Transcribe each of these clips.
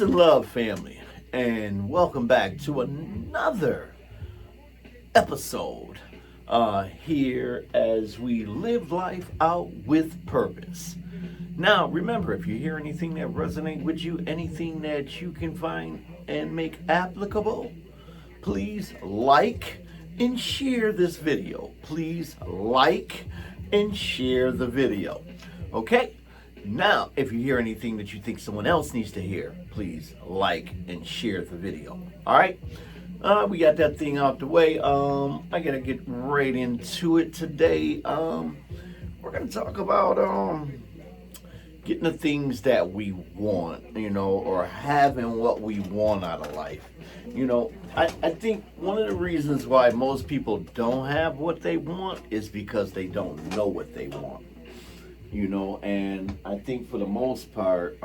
and love, family, and welcome back to another episode here as we live life out with purpose. Now, remember, if you hear anything that resonates with you, anything that you can find and make applicable, please like and share this video. Please like and share the video. Okay? Now, if you hear anything that you think someone else needs to hear, please like and share the video. All right? We got that thing out the way. I gotta get right into it today. We're gonna talk about getting the things that we want, or having what we want out of life. I think one of the reasons why most people don't have what they want is because they don't know what they want. And I think for the most part,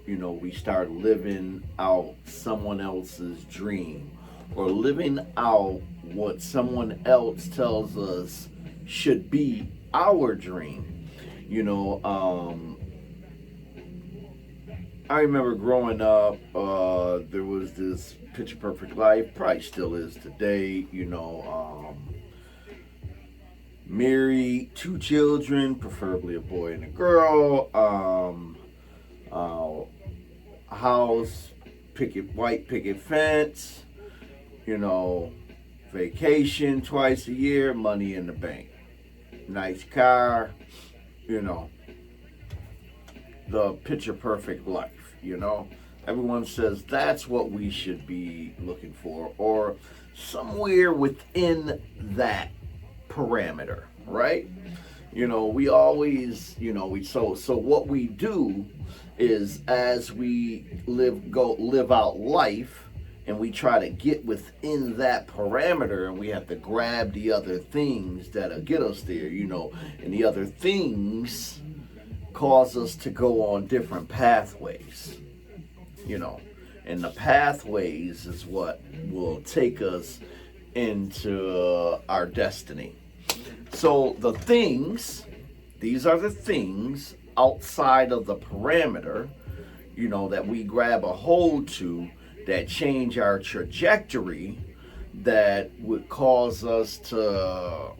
we start living out someone else's dream or living out what someone else tells us should be our dream. I remember growing up, there was this picture perfect life, probably still is today, married, 2 children, preferably a boy and a girl, house, white picket fence, vacation twice a year, money in the bank, nice car, the picture perfect life, Everyone says that's what we should be looking for, or somewhere within that parameter, right? We always, so what we do is as we live out life and we try to get within that parameter, and we have to grab the other things that'll get us there, and the other things cause us to go on different pathways, and the pathways is what will take us into our destiny. So these are the things outside of the parameter, that we grab a hold to that change our trajectory, that would cause us to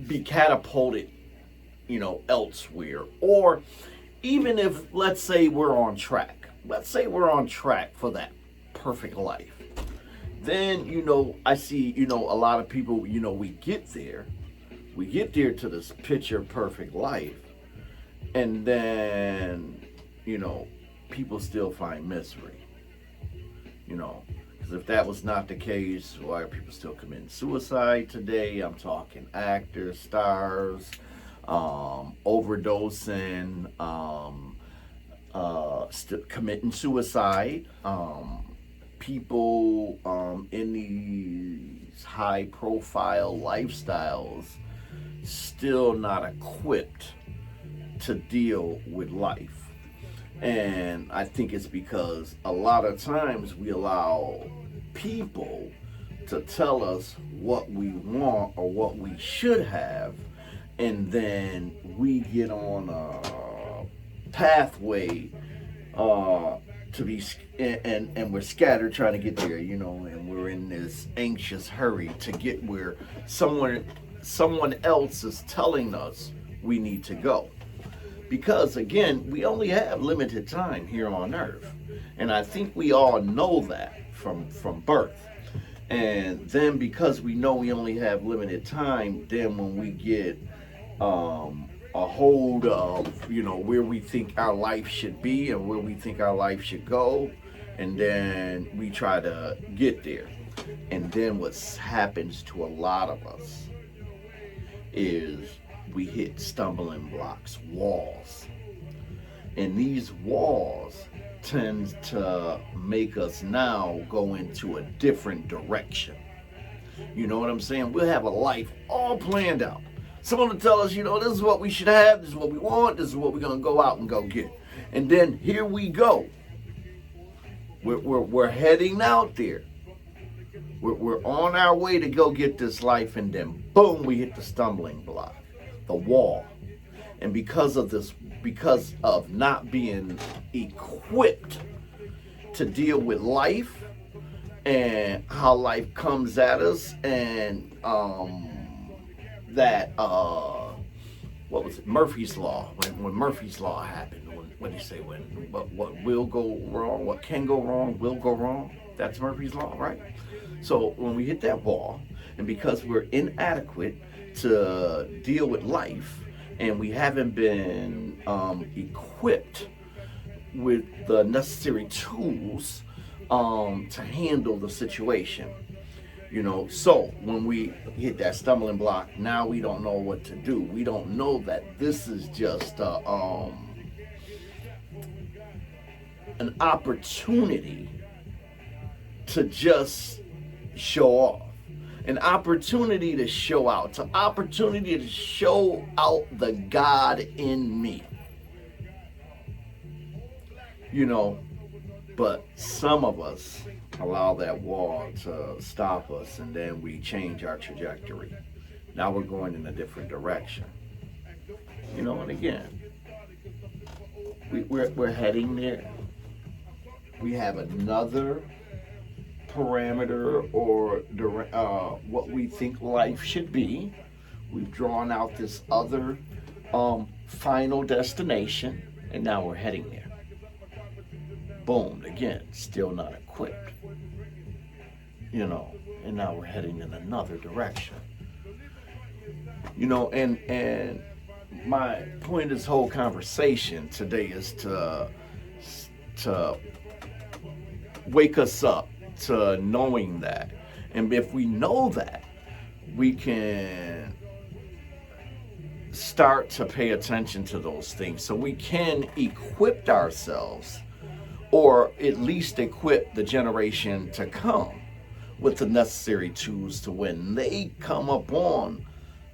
be catapulted, elsewhere. Or even if, let's say we're on track for that perfect life. Then, I see, a lot of people, we get there to this picture perfect life, and then, people still find misery, because if that was not the case, why are people still committing suicide today? I'm talking actors, stars, overdosing, still committing suicide, people in these high profile lifestyles still not equipped to deal with life. And I think it's because a lot of times we allow people to tell us what we want or what we should have, and then we get on a pathway to be, and we're scattered trying to get there, and we're in this anxious hurry to get where someone else is telling us we need to go. Because again, we only have limited time here on earth, and I think we all know that from birth. And then because we know we only have limited time, then when we get a hold of, where we think our life should be and where we think our life should go, and then we try to get there. And then what happens to a lot of us is we hit stumbling blocks, walls. And these walls tend to make us now go into a different direction. You know what I'm saying? We'll have a life all planned out. Someone will tell us, this is what we should have, this is what we want, this is what we're going to go out and go get. And then here we go. We're heading out there. We're on our way to go get this life, and then boom, we hit the stumbling block, the wall. And because of not being equipped to deal with life and how life comes at us, and that what was it, Murphy's Law, when Murphy's Law happened, when they say when what will go wrong, what can go wrong will go wrong. That's Murphy's Law, right? So when we hit that wall, and because we're inadequate to deal with life, and we haven't been equipped with the necessary tools to handle the situation. So when we hit that stumbling block, now we don't know what to do. We don't know that this is just an opportunity to just show off, an opportunity to show out, an opportunity to show out the God in me. But some of us allow that wall to stop us, and then we change our trajectory. Now we're going in a different direction. And again, we're heading there. We have another parameter or what we think life should be. We've drawn out this other final destination, and now we're heading there. Boom, again, still not equipped. And now we're heading in another direction. And my point of this whole conversation today is to wake us up to knowing that. And if we know that, we can start to pay attention to those things so we can equip ourselves, or at least equip the generation to come with the necessary tools to when they come upon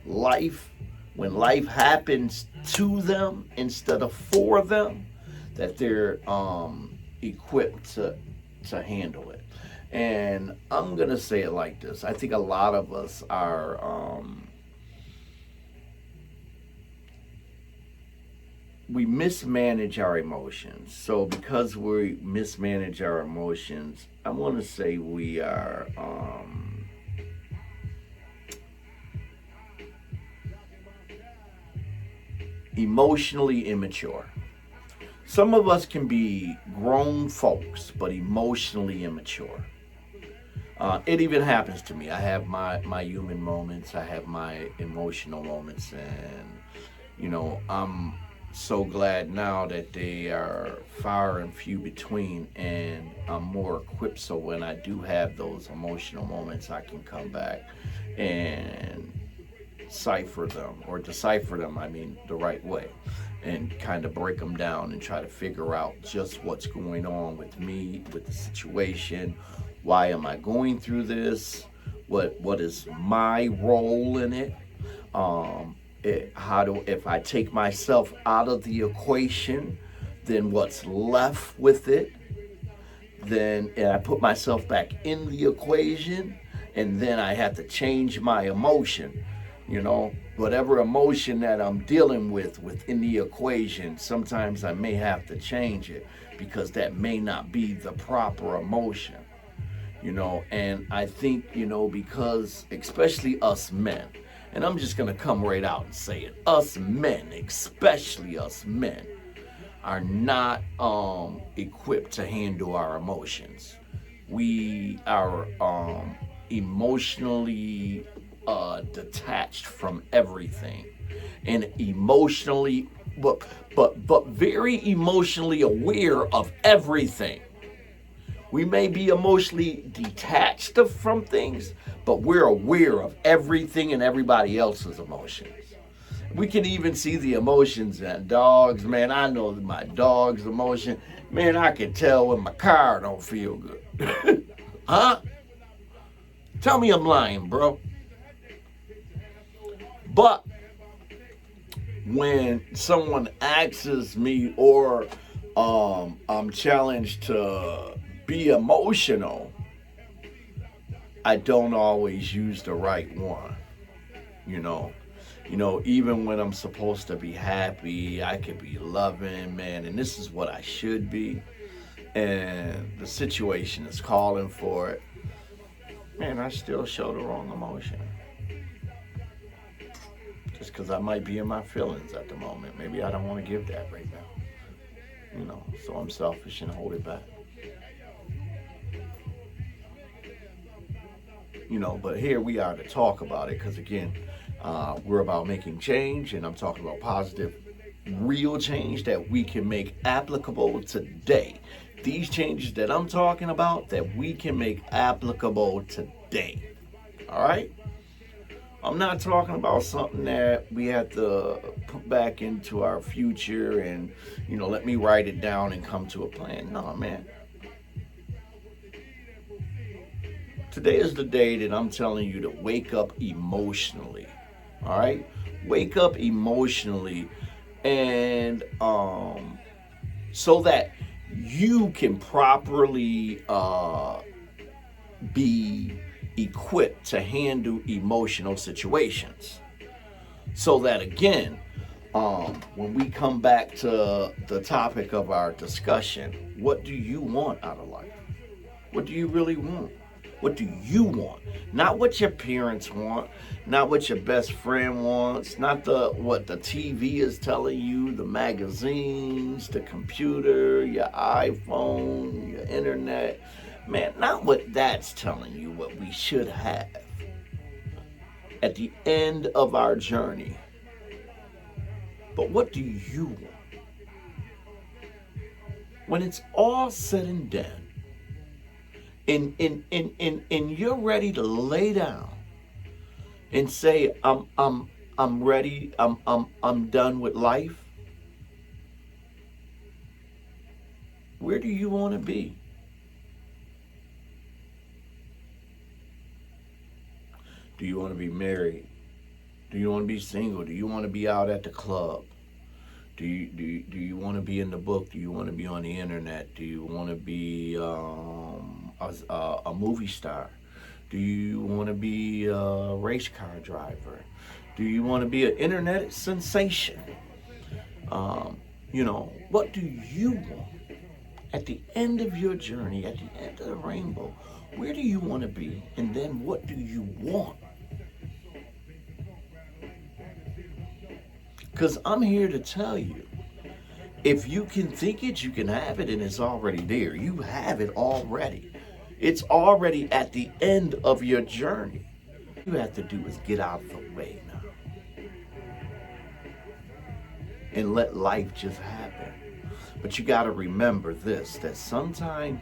life, when life happens to them instead of for them, that they're equipped to handle it. And I'm going to say it like this. I think a lot of us are, we mismanage our emotions. So because we mismanage our emotions, I want to say we are emotionally immature. Some of us can be grown folks, but emotionally immature. It even happens to me. I have my human moments. I have my emotional moments. And, I'm so glad now that they are far and few between, and I'm more equipped, so when I do have those emotional moments, I can come back and decipher them the right way, and kind of break them down and try to figure out just what's going on with me, with the situation. Why am I going through this? What is my role in it? If I take myself out of the equation, then what's left with it? And I put myself back in the equation, and then I have to change my emotion. Whatever emotion that I'm dealing with within the equation, sometimes I may have to change it because that may not be the proper emotion. And I think, because especially us men, and I'm just going to come right out and say it, us men, especially us men, are not equipped to handle our emotions. We are emotionally detached from everything, and emotionally, but very emotionally aware of everything. We may be emotionally detached from things, but we're aware of everything and everybody else's emotions. We can even see the emotions in dogs. Man, I know my dog's emotion. Man, I can tell when my car don't feel good. Huh? Tell me I'm lying, bro. But when someone asks me, or I'm challenged to be emotional, I don't always use the right one. Even when I'm supposed to be happy, I could be loving, man, and this is what I should be. and the situation is calling for it, man, I still show the wrong emotion. Just because I might be in my feelings at the moment. Maybe I don't want to give that right now. So I'm selfish and hold it back. But here we are to talk about it because, again, we're about making change, and I'm talking about positive, real change that we can make applicable today. These changes that I'm talking about that we can make applicable today. All right? I'm not talking about something that we have to put back into our future and, let me write it down and come to a plan. No, man. Today is the day that I'm telling you to wake up emotionally. All right? Wake up emotionally and so that you can properly be equipped to handle emotional situations. So that, again, when we come back to the topic of our discussion, what do you want out of life? What do you really want? What do you want? Not what your parents want, not what your best friend wants, not what the TV is telling you, the magazines, the computer, your iPhone, your internet. Man, not what that's telling you what we should have at the end of our journey. But what do you want? When it's all said and done, and you're ready to lay down and say, I'm ready, I'm done with life. Where do you want to be? Do you want to be married? Do you want to be single? Do you want to be out at the club? Do you want to be in the book? Do you want to be on the internet? Do you want to be a movie star? Do you want to be a race car driver? Do you want to be an internet sensation? What do you want? At the end of your journey, at the end of the rainbow, where do you want to be? And then what do you want? Because I'm here to tell you, if you can think it, you can have it, and it's already there. You have it already. It's already at the end of your journey. All you have to do is get out of the way now and let life just happen. But you got to remember this, that sometimes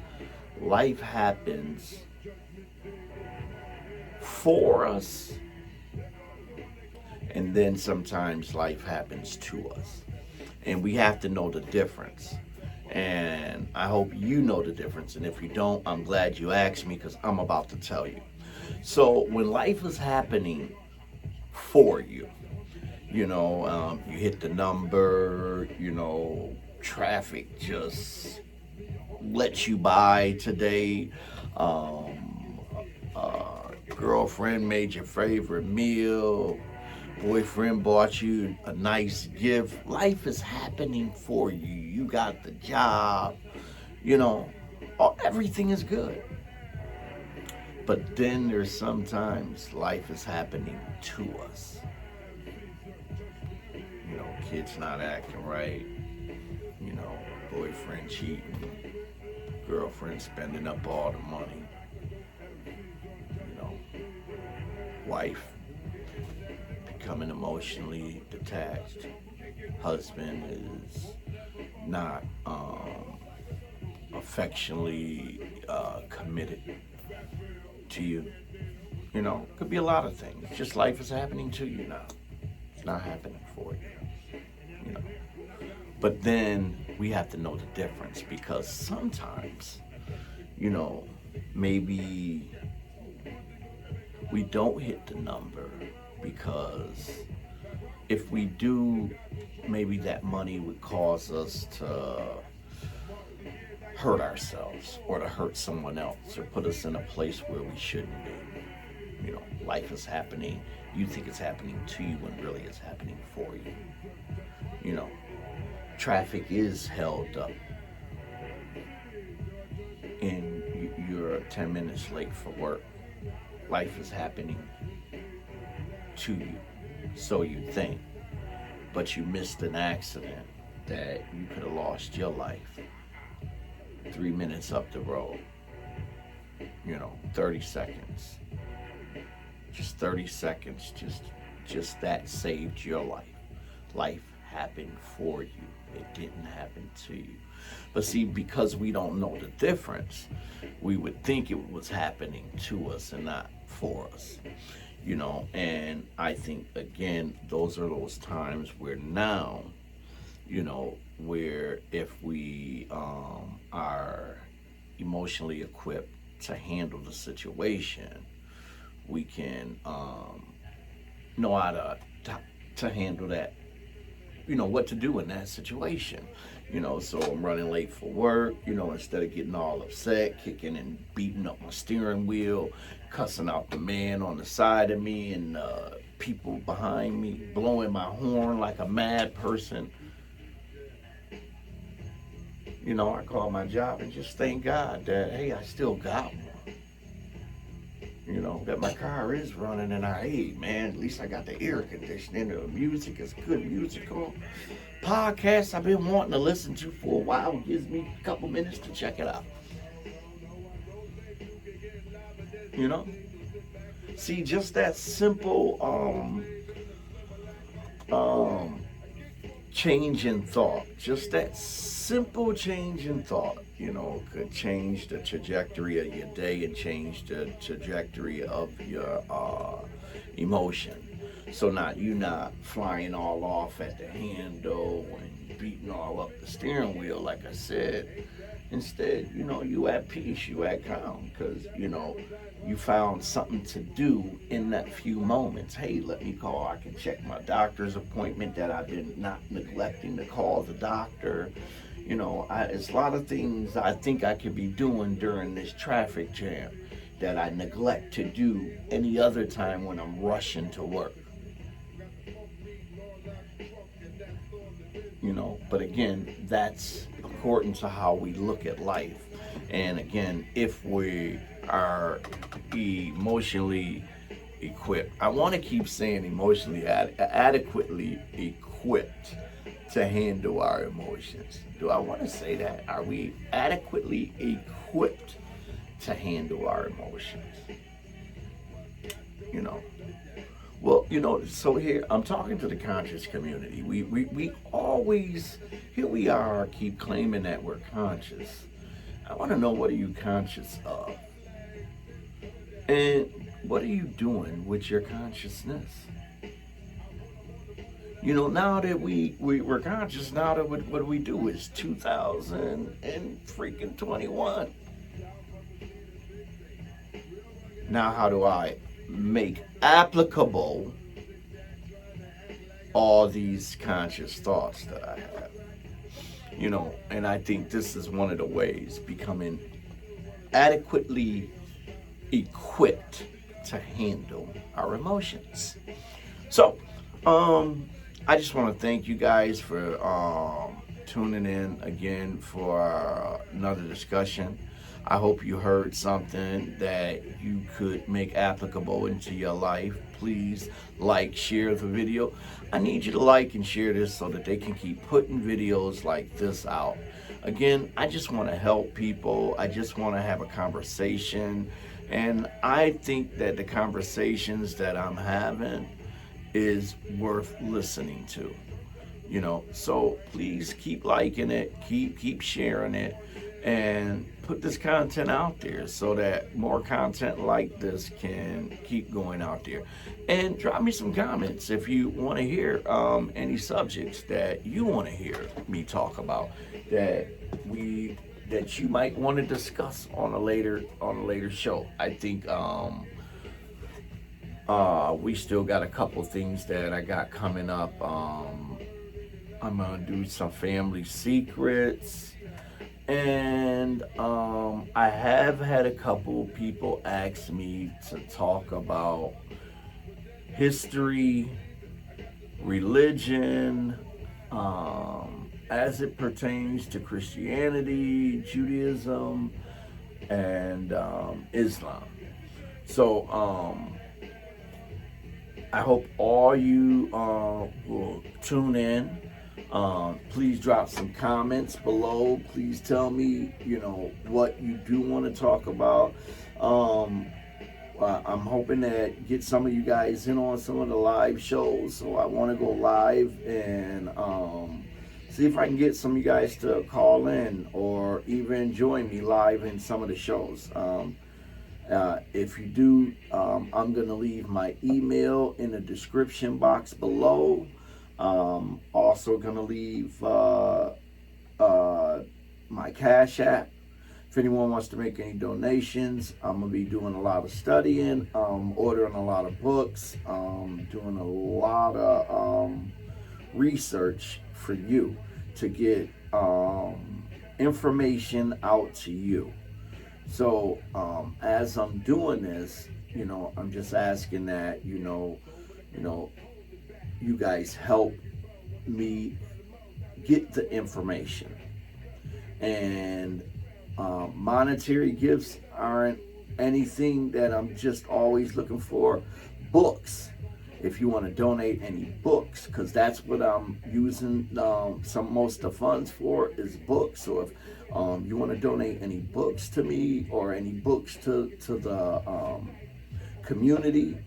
life happens for us, and then sometimes life happens to us. And we have to know the difference. And I hope you know the difference. And if you don't, I'm glad you asked me because I'm about to tell you. So when life is happening for you, you hit the number, traffic just lets you by today. Girlfriend made your favorite meal. Boyfriend bought you a nice gift. Life is happening for you. You got the job. Everything is good. But then there's sometimes life is happening to us. Kids not acting right. Boyfriend cheating. Girlfriend spending up all the money. Wife becoming emotionally detached. Husband is not affectionately committed to you. Could be a lot of things. Just life is happening to you now. It's not happening for you. But then we have to know the difference because sometimes, maybe we don't hit the number because if we do, maybe that money would cause us to hurt ourselves or to hurt someone else or put us in a place where we shouldn't be. Life is happening. You think it's happening to you when really it's happening for you. Traffic is held up. 10 minutes late for work. Life is happening to you, so you think, but you missed an accident that you could have lost your life 3 minutes up the road. 30 seconds. Just 30 seconds, just that saved your life. Life happened for you. It didn't happen to you. But see, because we don't know the difference, we would think it was happening to us and not for us. And I think, again, those are those times where now, where if we are emotionally equipped to handle the situation, we can know how to handle that, what to do in that situation. So I'm running late for work, instead of getting all upset, kicking and beating up my steering wheel, cussing out the man on the side of me and people behind me, blowing my horn like a mad person. I call my job and just thank God that, hey, I still got one. That my car is running and hey, man, at least I got the air conditioning. The music is good musical. Podcast I've been wanting to listen to for a while. Gives me a couple minutes to check it out. See, just that simple change in thought, just that simple change in thought, could change the trajectory of your day and change the trajectory of your emotion. So not flying all off at the handle and beating all up the steering wheel, like I said. Instead, you at peace, you at calm, because, you found something to do in that few moments. Hey, let me call. I can check my doctor's appointment that I've been not neglecting to call the doctor. It's a lot of things I think I could be doing during this traffic jam that I neglect to do any other time when I'm rushing to work. But again, that's according to how we look at life. And again, if we are emotionally equipped, I want to keep saying emotionally adequately equipped to handle our emotions. Do I want to say that? Are we adequately equipped to handle our emotions? Well, so here I'm talking to the conscious community. We always, here we are, keep claiming that we're conscious. I want to know, what are you conscious of? And what are you doing with your consciousness? Now that we're conscious, now that what do we do? It's 2021. Now how do I make applicable all these conscious thoughts that I have? And I think this is one of the ways, becoming adequately equipped to handle our emotions. So, I just want to thank you guys for tuning in again for another discussion. I hope you heard something that you could make applicable into your life. Please like, share the video. I need you to like and share this so that they can keep putting videos like this out. Again, I just want to help people. I just want to have a conversation. And I think that the conversations that I'm having is worth listening to. So please keep liking it, keep sharing it, and put this content out there so that more content like this can keep going out there. And drop me some comments if you want to hear any subjects that you want to hear me talk about that you might want to discuss on a later show. I think we still got a couple things that I got coming up. I'm gonna do some family secrets, and I have had a couple people ask me to talk about history, religion, as it pertains to Christianity, Judaism, and Islam. So I hope all you will tune in. Please drop some comments below. Please tell me, what you do want to talk about. I'm hoping to get some of you guys in on some of the live shows. So I want to go live and see if I can get some of you guys to call in or even join me live in some of the shows. If you do, I'm going to leave my email in the description box below. Also going to leave my Cash App. If anyone wants to make any donations, I'm going to be doing a lot of studying, ordering a lot of books, doing a lot of research for you to get information out to you. So as I'm doing this, I'm just asking that, you guys help me get the information. And monetary gifts aren't anything that I'm just always looking for. Books, if you want to donate any books, because that's what I'm using most of the funds for is books. So if you want to donate any books to me or any books to the community,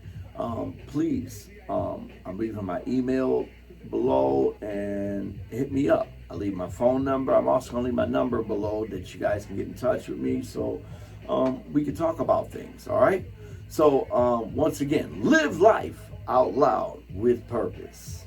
please, I'm leaving my email below and hit me up. I'll leave my phone number. I'm also going to leave my number below that you guys can get in touch with me so we can talk about things, all right? So once again, live life out loud with purpose.